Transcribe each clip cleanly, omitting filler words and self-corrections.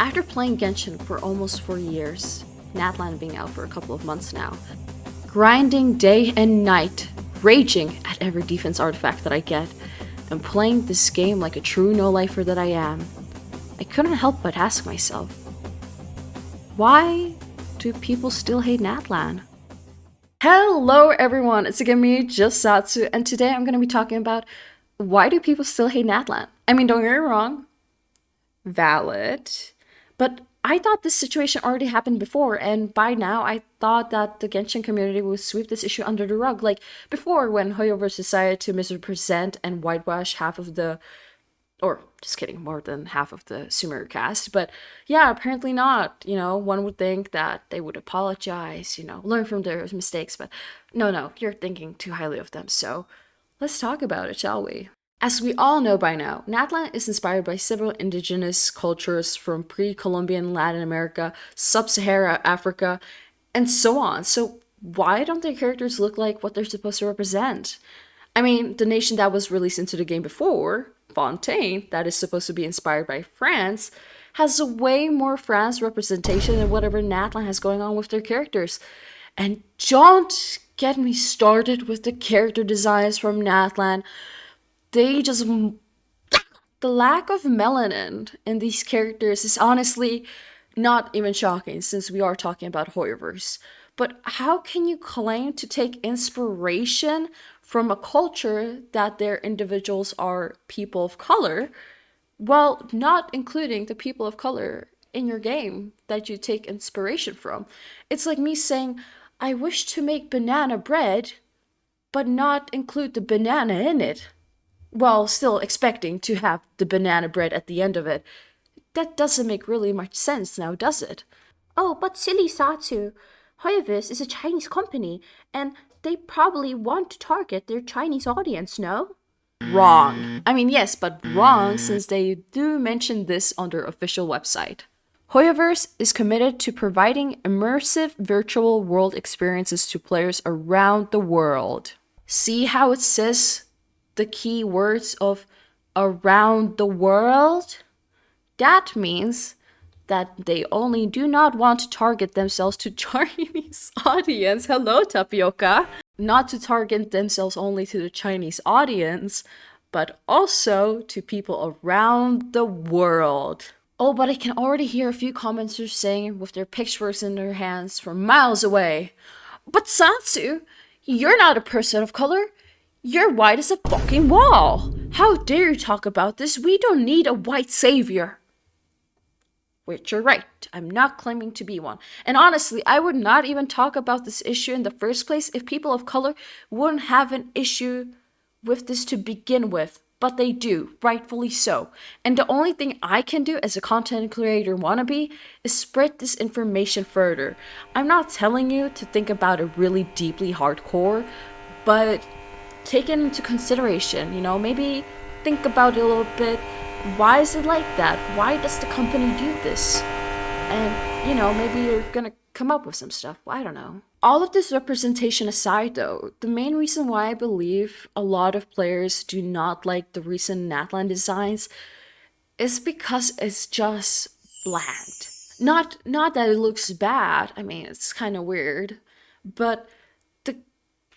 After playing Genshin for almost 4 years, Natlan being out for a couple of months now, grinding day and night, raging at every defense artifact that I get, and playing this game like a true no-lifer that I am, I couldn't help but ask myself, why do people still hate Natlan? Hello everyone, it's again me, Just Satsu, and today I'm going to be talking about why do people still hate Natlan? I mean, don't get me wrong, valid, but I thought this situation already happened before, and by now I thought that the Genshin community would sweep this issue under the rug, like before when Hoyoverse decided to misrepresent and whitewash half of the, or just kidding, more than half of the Sumeru cast, but yeah, apparently not. One would think that they would apologize, learn from their mistakes, but no, you're thinking too highly of them, so let's talk about it, shall we? As we all know by now, Natlan is inspired by several indigenous cultures from pre-Columbian Latin America, Sub-Sahara Africa, and so on. So why don't their characters look like what they're supposed to represent? I mean, the nation that was released into the game before, Fontaine, that is supposed to be inspired by France, has a way more France representation than whatever Natlan has going on with their characters. And don't get me started with the character designs from Natlan. The lack of melanin in these characters is honestly not even shocking since we are talking about Hoyoverse. But how can you claim to take inspiration from a culture that their individuals are people of color while not including the people of color in your game that you take inspiration from? It's like me saying, I wish to make banana bread, but not include the banana in it, while still expecting to have the banana bread at the end of it. That doesn't make really much sense now, does it? Oh, but silly Satsu. Hoyoverse is a Chinese company, and they probably want to target their Chinese audience, no? Wrong. I mean, yes, but wrong since they do mention this on their official website. Hoyoverse is committed to providing immersive virtual world experiences to players around the world. See how it says the key words of around the world? That means that they only do not want to target themselves to Chinese audience. Hello, Tapioca. Not to target themselves only to the Chinese audience, but also to people around the world. Oh, but I can already hear a few commenters saying with their pitchforks in their hands from miles away, but Satsu, you're not a person of color. You're white as a fucking wall. How dare you talk about this? We don't need a white savior. Which you're right. I'm not claiming to be one. And honestly, I would not even talk about this issue in the first place if people of color wouldn't have an issue with this to begin with. But they do, rightfully so. And the only thing I can do as a content creator wannabe is spread this information further. I'm not telling you to think about it really deeply hardcore, but take it into consideration, maybe think about it a little bit. Why is it like that? Why does the company do this? And, maybe you're gonna come up with some stuff. I don't know. All of this representation aside, though, the main reason why I believe a lot of players do not like the recent Natlan designs is because it's just bland. Not that it looks bad. I mean, it's kind of weird, but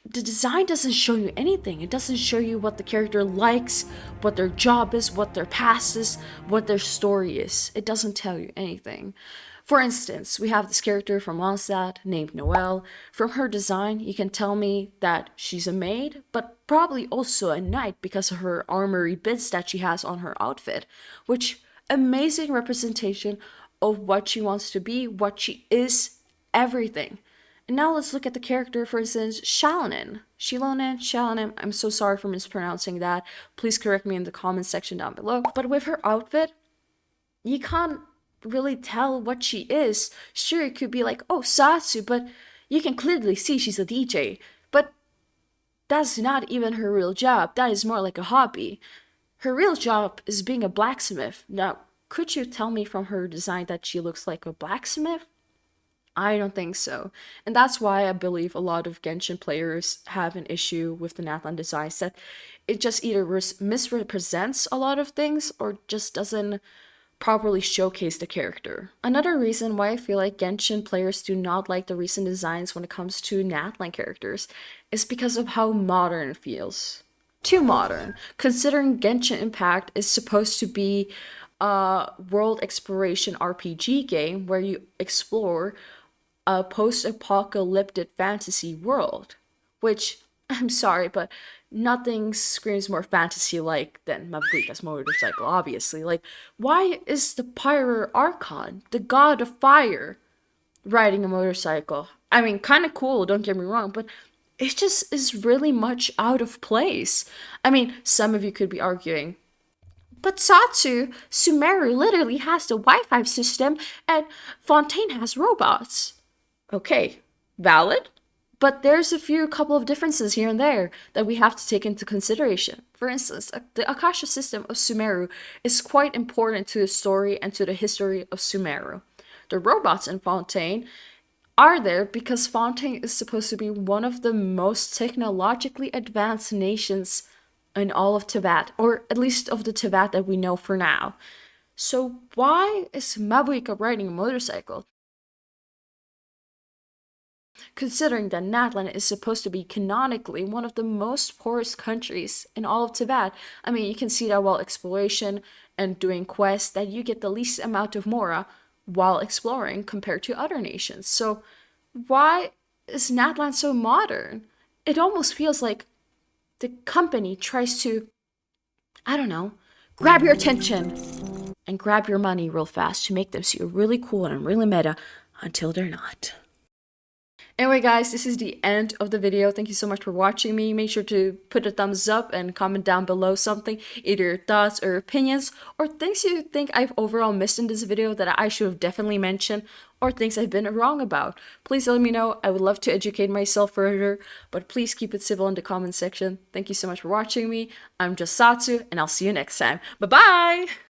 the design doesn't show you anything. It doesn't show you what the character likes, what their job is, what their past is, what their story is. It doesn't tell you anything. For instance, we have this character from Mondstadt named Noelle. From her design, you can tell me that she's a maid, but probably also a knight because of her armory bits that she has on her outfit, which amazing representation of what she wants to be, what she is, everything. And now let's look at the character, for instance, Shalonen. I'm so sorry for mispronouncing that. Please correct me in the comment section down below. But with her outfit, you can't really tell what she is. Sure, it could be like, oh, Satsu, but you can clearly see she's a DJ. But that's not even her real job. That is more like a hobby. Her real job is being a blacksmith. Now, could you tell me from her design that she looks like a blacksmith? I don't think so. And that's why I believe a lot of Genshin players have an issue with the Natlan designs, that it just either misrepresents a lot of things or just doesn't properly showcase the character. Another reason why I feel like Genshin players do not like the recent designs when it comes to Natlan characters is because of how modern it feels. Too modern, considering Genshin Impact is supposed to be a world exploration RPG game where you explore a post-apocalyptic fantasy world, which I'm sorry, but nothing screams more fantasy-like than Mabuika's motorcycle, obviously. Like, why is the Pyro Archon, the god of fire, riding a motorcycle? I mean, kind of cool, don't get me wrong, but it just is really much out of place. I mean, some of you could be arguing, but Sumeru literally has the Wi-Fi system, and Fontaine has robots. Okay, valid. But there's a few couple of differences here and there that we have to take into consideration. For instance, the Akasha system of Sumeru is quite important to the story and to the history of Sumeru. The robots in Fontaine are there because Fontaine is supposed to be one of the most technologically advanced nations in all of Tibet, or at least of the Tibet that we know for now. So why is Mabuika riding a motorcycle? Considering that Natlan is supposed to be canonically one of the most poorest countries in all of Tibet. I mean, you can see that while exploration and doing quests, that you get the least amount of Mora while exploring compared to other nations. So why is Natlan so modern? It almost feels like the company tries to, I don't know, grab your attention and grab your money real fast to make them seem really cool and really meta until they're not. Anyway, guys, this is the end of the video. Thank you so much for watching me. Make sure to put a thumbs up and comment down below something, either your thoughts or opinions, or things you think I've overall missed in this video that I should have definitely mentioned, or things I've been wrong about. Please let me know. I would love to educate myself further, but please keep it civil in the comment section. Thank you so much for watching me. I'm just Satsu, and I'll see you next time. Bye-bye!